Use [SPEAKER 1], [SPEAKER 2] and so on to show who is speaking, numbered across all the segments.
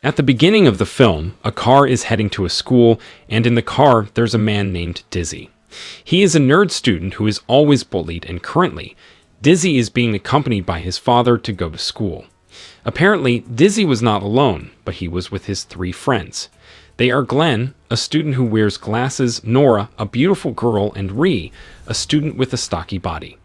[SPEAKER 1] At the beginning of the film, a car is heading to a school, and in the car, there's a man named Dizzy. He is a nerd student who is always bullied, and currently, Dizzy is being accompanied by his father to go to school. Apparently, Dizzy was not alone, but he was with his 3 friends. They are Glenn, a student who wears glasses, Nora, a beautiful girl, and Ree, a student with a stocky body.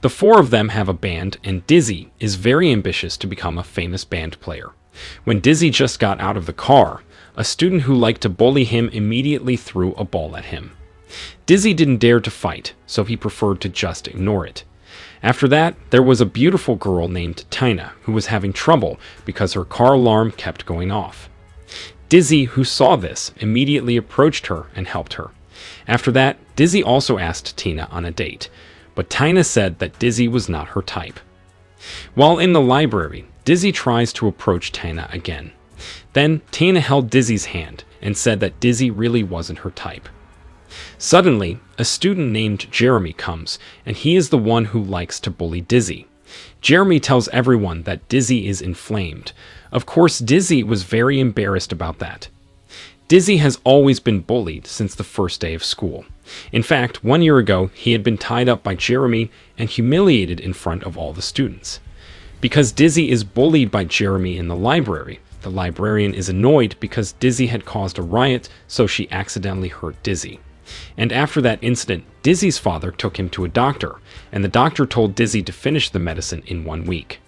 [SPEAKER 1] The 4 of them have a band, and Dizzy is very ambitious to become a famous band player. When Dizzy just got out of the car, a student who liked to bully him immediately threw a ball at him. Dizzy didn't dare to fight, so he preferred to just ignore it. After that, there was a beautiful girl named Tina who was having trouble because her car alarm kept going off. Dizzy, who saw this, immediately approached her and helped her. After that, Dizzy also asked Tina on a date, but Tina said that Dizzy was not her type. While in the library, Dizzy tries to approach Tina again. Then Tina held Dizzy's hand and said that Dizzy really wasn't her type. Suddenly, a student named Jeremy comes, and he is the one who likes to bully Dizzy. Jeremy tells everyone that Dizzy is inflamed. Of course, Dizzy was very embarrassed about that. Dizzy has always been bullied since the first day of school. In fact, 1 year ago, he had been tied up by Jeremy and humiliated in front of all the students. Because Dizzy is bullied by Jeremy in the librarian is annoyed because Dizzy had caused a riot, so she accidentally hurt Dizzy. And after that incident, Dizzy's father took him to a doctor, and the doctor told Dizzy to finish the medicine in 1 week.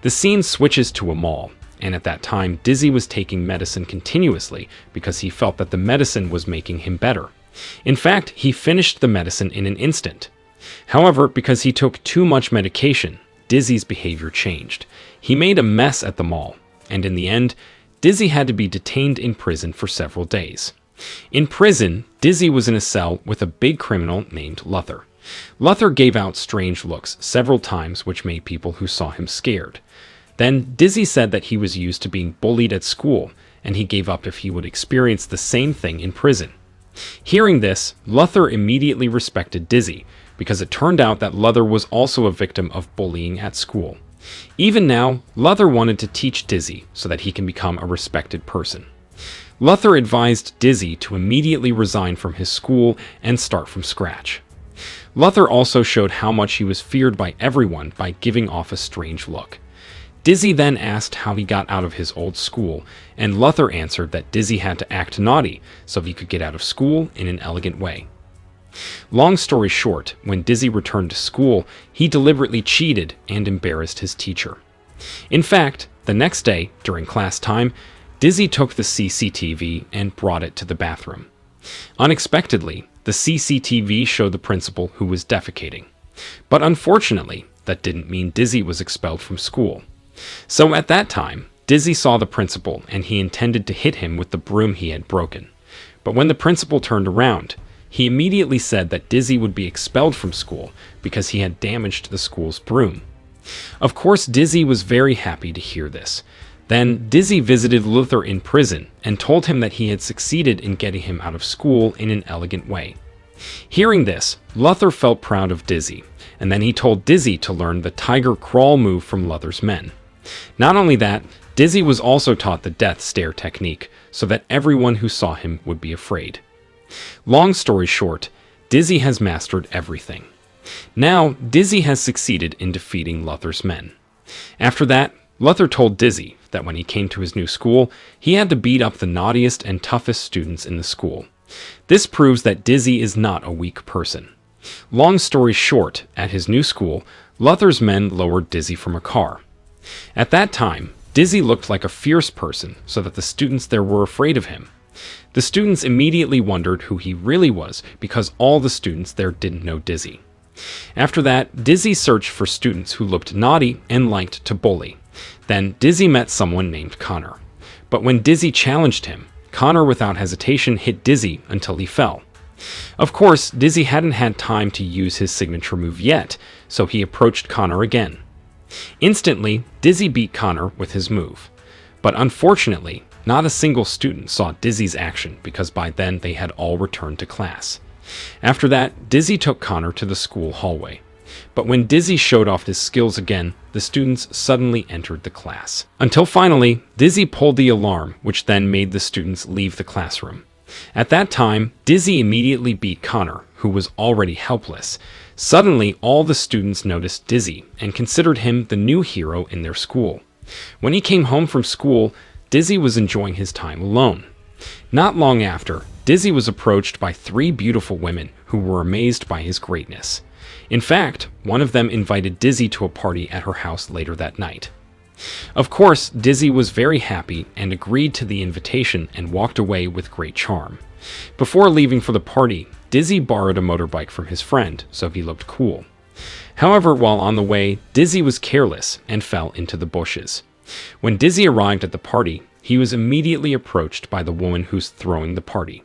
[SPEAKER 1] The scene switches to a mall, and at that time, Dizzy was taking medicine continuously because he felt that the medicine was making him better. In fact, he finished the medicine in an instant. However, because he took too much medication, Dizzy's behavior changed. He made a mess at the mall, and in the end, Dizzy had to be detained in prison for several days. In prison, Dizzy was in a cell with a big criminal named Luther. Luther gave out strange looks several times, which made people who saw him scared. Then Dizzy said that he was used to being bullied at school, and he gave up if he would experience the same thing in prison. Hearing this, Luther immediately respected Dizzy, because it turned out that Luther was also a victim of bullying at school. Even now, Luther wanted to teach Dizzy so that he can become a respected person. Luther advised Dizzy to immediately resign from his school and start from scratch. Luther also showed how much he was feared by everyone by giving off a strange look. Dizzy then asked how he got out of his old school, and Luther answered that Dizzy had to act naughty so he could get out of school in an elegant way. Long story short, when Dizzy returned to school, he deliberately cheated and embarrassed his teacher. In fact, the next day, during class time, Dizzy took the CCTV and brought it to the bathroom. Unexpectedly, the CCTV showed the principal who was defecating. But unfortunately, that didn't mean Dizzy was expelled from school. So at that time, Dizzy saw the principal and he intended to hit him with the broom he had broken. But when the principal turned around, he immediately said that Dizzy would be expelled from school because he had damaged the school's broom. Of course, Dizzy was very happy to hear this. Then Dizzy visited Luther in prison and told him that he had succeeded in getting him out of school in an elegant way. Hearing this, Luther felt proud of Dizzy, and then he told Dizzy to learn the tiger crawl move from Luther's men. Not only that, Dizzy was also taught the death stare technique so that everyone who saw him would be afraid. Long story short, Dizzy has mastered everything. Now, Dizzy has succeeded in defeating Luther's men. After that, Luther told Dizzy that when he came to his new school, he had to beat up the naughtiest and toughest students in the school. This proves that Dizzy is not a weak person. Long story short, at his new school, Luther's men lowered Dizzy from a car. At that time, Dizzy looked like a fierce person, so that the students there were afraid of him. The students immediately wondered who he really was because all the students there didn't know Dizzy. After that, Dizzy searched for students who looked naughty and liked to bully. Then Dizzy met someone named Connor. But when Dizzy challenged him, Connor without hesitation hit Dizzy until he fell. Of course, Dizzy hadn't had time to use his signature move yet, so he approached Connor again. Instantly, Dizzy beat Connor with his move. But unfortunately, not a single student saw Dizzy's action because by then they had all returned to class. After that, Dizzy took Connor to the school hallway. But when Dizzy showed off his skills again, the students suddenly entered the class. Until finally, Dizzy pulled the alarm, which then made the students leave the classroom. At that time, Dizzy immediately beat Connor, who was already helpless. Suddenly, all the students noticed Dizzy and considered him the new hero in their school. When he came home from school, Dizzy was enjoying his time alone. Not long after, Dizzy was approached by 3 beautiful women who were amazed by his greatness. In fact, one of them invited Dizzy to a party at her house later that night. Of course, Dizzy was very happy and agreed to the invitation and walked away with great charm. Before leaving for the party, Dizzy borrowed a motorbike from his friend, so he looked cool. However, while on the way, Dizzy was careless and fell into the bushes. When Dizzy arrived at the party, he was immediately approached by the woman who's throwing the party.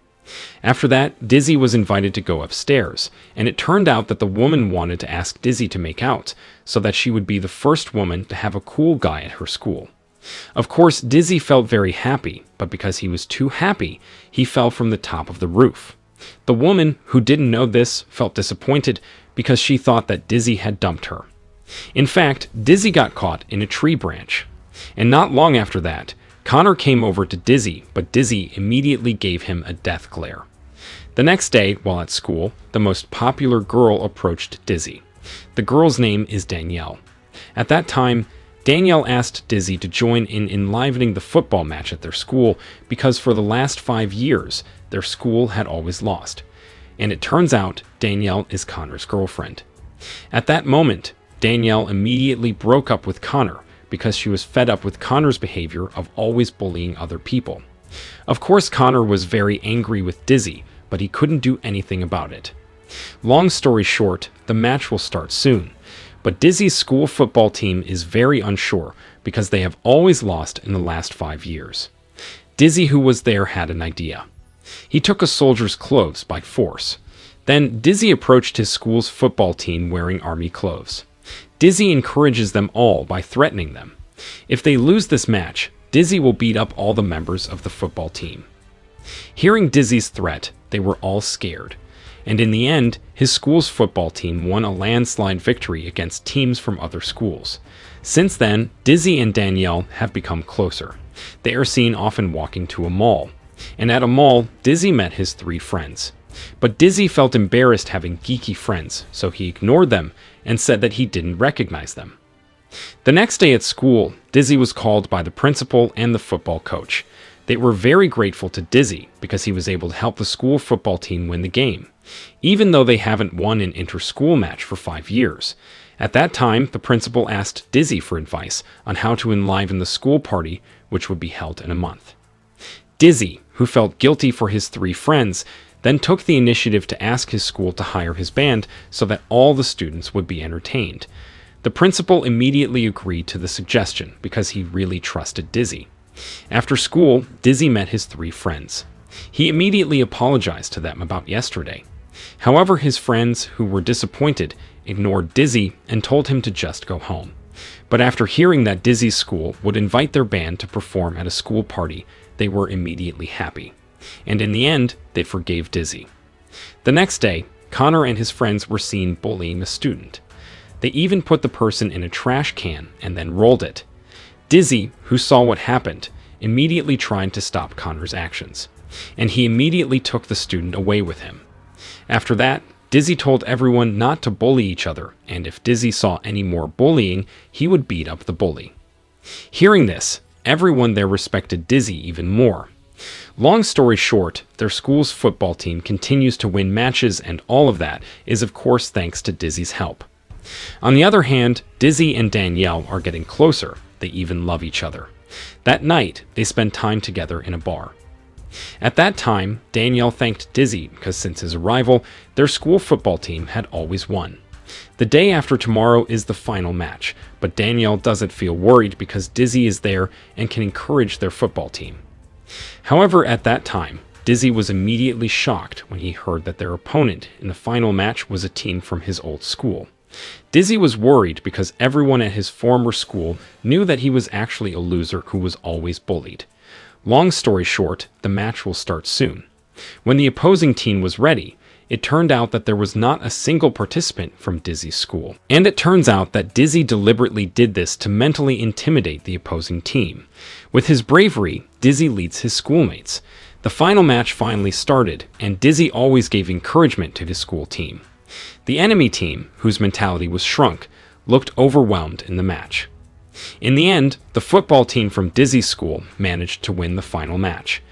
[SPEAKER 1] After that, Dizzy was invited to go upstairs, and it turned out that the woman wanted to ask Dizzy to make out, so that she would be the first woman to have a cool guy at her school. Of course, Dizzy felt very happy, but because he was too happy, he fell from the top of the roof. The woman, who didn't know this, felt disappointed because she thought that Dizzy had dumped her. In fact, Dizzy got caught in a tree branch. And not long after that, Connor came over to Dizzy, but Dizzy immediately gave him a death glare. The next day, while at school, the most popular girl approached Dizzy. The girl's name is Danielle. At that time, Danielle asked Dizzy to join in enlivening the football match at their school because for the last 5 years, their school had always lost. And it turns out Danielle is Connor's girlfriend. At that moment, Danielle immediately broke up with Connor because she was fed up with Connor's behavior of always bullying other people. Of course, Connor was very angry with Dizzy, but he couldn't do anything about it. Long story short, the match will start soon, but Dizzy's school football team is very unsure because they have always lost in the last 5 years. Dizzy, who was there, had an idea. He took a soldier's clothes by force. Then Dizzy approached his school's football team wearing army clothes. Dizzy encourages them all by threatening them. If they lose this match, Dizzy will beat up all the members of the football team. Hearing Dizzy's threat, they were all scared. And in the end, his school's football team won a landslide victory against teams from other schools. Since then, Dizzy and Danielle have become closer. They are seen often walking to a mall. And at a mall, Dizzy met his 3 friends. But Dizzy felt embarrassed having geeky friends, so he ignored them and said that he didn't recognize them. The next day at school, Dizzy was called by the principal and the football coach. They were very grateful to Dizzy because he was able to help the school football team win the game, even though they haven't won an inter-school match for 5 years. At that time, the principal asked Dizzy for advice on how to enliven the school party, which would be held in a month. Dizzy, who felt guilty for his 3 friends, then took the initiative to ask his school to hire his band so that all the students would be entertained. The principal immediately agreed to the suggestion because he really trusted Dizzy. After school, Dizzy met his 3 friends. He immediately apologized to them about yesterday. However, his friends, who were disappointed, ignored Dizzy and told him to just go home. But after hearing that Dizzy's school would invite their band to perform at a school party, they were immediately happy. And in the end, they forgave Dizzy. The next day, Connor and his friends were seen bullying a student. They even put the person in a trash can and then rolled it. Dizzy, who saw what happened, immediately tried to stop Connor's actions, and he immediately took the student away with him. After that, Dizzy told everyone not to bully each other, and if Dizzy saw any more bullying, he would beat up the bully. Hearing this, everyone there respected Dizzy even more. Long story short, their school's football team continues to win matches, and all of that is of course thanks to Dizzy's help. On the other hand, Dizzy and Danielle are getting closer. They even love each other. That night, they spend time together in a bar. At that time, Danielle thanked Dizzy because since his arrival, their school football team had always won. The day after tomorrow is the final match, but Danielle doesn't feel worried because Dizzy is there and can encourage their football team. However, at that time, Dizzy was immediately shocked when he heard that their opponent in the final match was a team from his old school. Dizzy was worried because everyone at his former school knew that he was actually a loser who was always bullied. Long story short, the match will start soon. When the opposing team was ready, it turned out that there was not a single participant from Dizzy's school. And it turns out that Dizzy deliberately did this to mentally intimidate the opposing team. With his bravery, Dizzy leads his schoolmates. The final match finally started, and Dizzy always gave encouragement to his school team. The enemy team, whose mentality was shrunk, looked overwhelmed in the match. In the end, the football team from Dizzy's school managed to win the final match.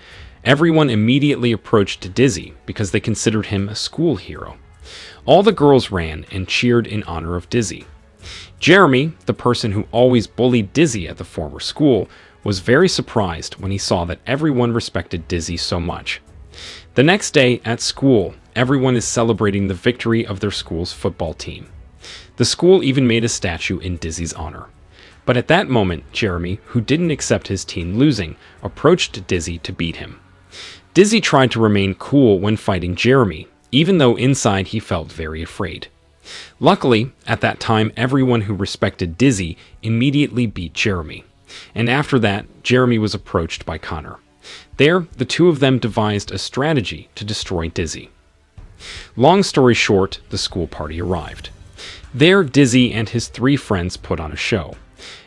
[SPEAKER 1] Everyone immediately approached Dizzy because they considered him a school hero. All the girls ran and cheered in honor of Dizzy. Jeremy, the person who always bullied Dizzy at the former school, was very surprised when he saw that everyone respected Dizzy so much. The next day at school, everyone is celebrating the victory of their school's football team. The school even made a statue in Dizzy's honor. But at that moment, Jeremy, who didn't accept his team losing, approached Dizzy to beat him. Dizzy tried to remain cool when fighting Jeremy, even though inside he felt very afraid. Luckily, at that time, everyone who respected Dizzy immediately beat Jeremy. And after that, Jeremy was approached by Connor. There, the two of them devised a strategy to destroy Dizzy. Long story short, the school party arrived. There, Dizzy and his 3 friends put on a show.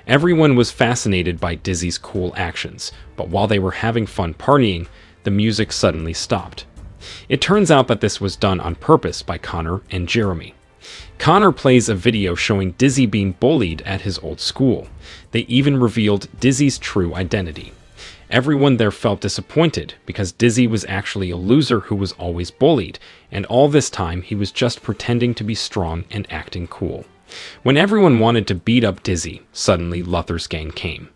[SPEAKER 1] Everyone was fascinated by Dizzy's cool actions, but while they were having fun partying, the music suddenly stopped. It turns out that this was done on purpose by Connor and Jeremy. Connor plays a video showing Dizzy being bullied at his old school. They even revealed Dizzy's true identity. Everyone there felt disappointed because Dizzy was actually a loser who was always bullied, and all this time he was just pretending to be strong and acting cool. When everyone wanted to beat up Dizzy, suddenly Luther's gang came.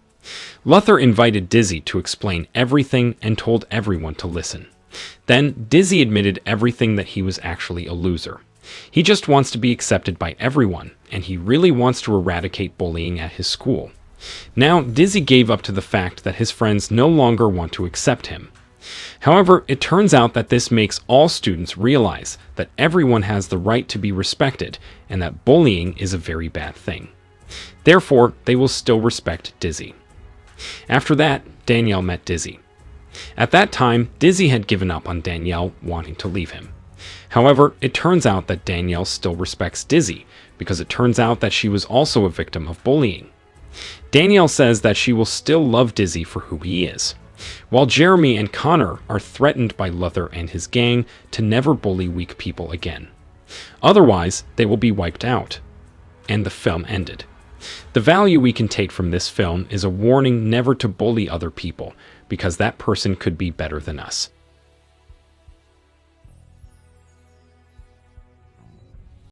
[SPEAKER 1] Luther invited Dizzy to explain everything and told everyone to listen. Then Dizzy admitted everything, that he was actually a loser. He just wants to be accepted by everyone, and he really wants to eradicate bullying at his school. Now, Dizzy gave up to the fact that his friends no longer want to accept him. However, it turns out that this makes all students realize that everyone has the right to be respected and that bullying is a very bad thing. Therefore, they will still respect Dizzy. After that, Danielle met Dizzy. At that time, Dizzy had given up on Danielle, wanting to leave him. However, it turns out that Danielle still respects Dizzy because it turns out that she was also a victim of bullying. Danielle says that she will still love Dizzy for who he is, while Jeremy and Connor are threatened by Luther and his gang to never bully weak people again. Otherwise, they will be wiped out. And the film ended. The value we can take from this film is a warning never to bully other people, because that person could be better than us.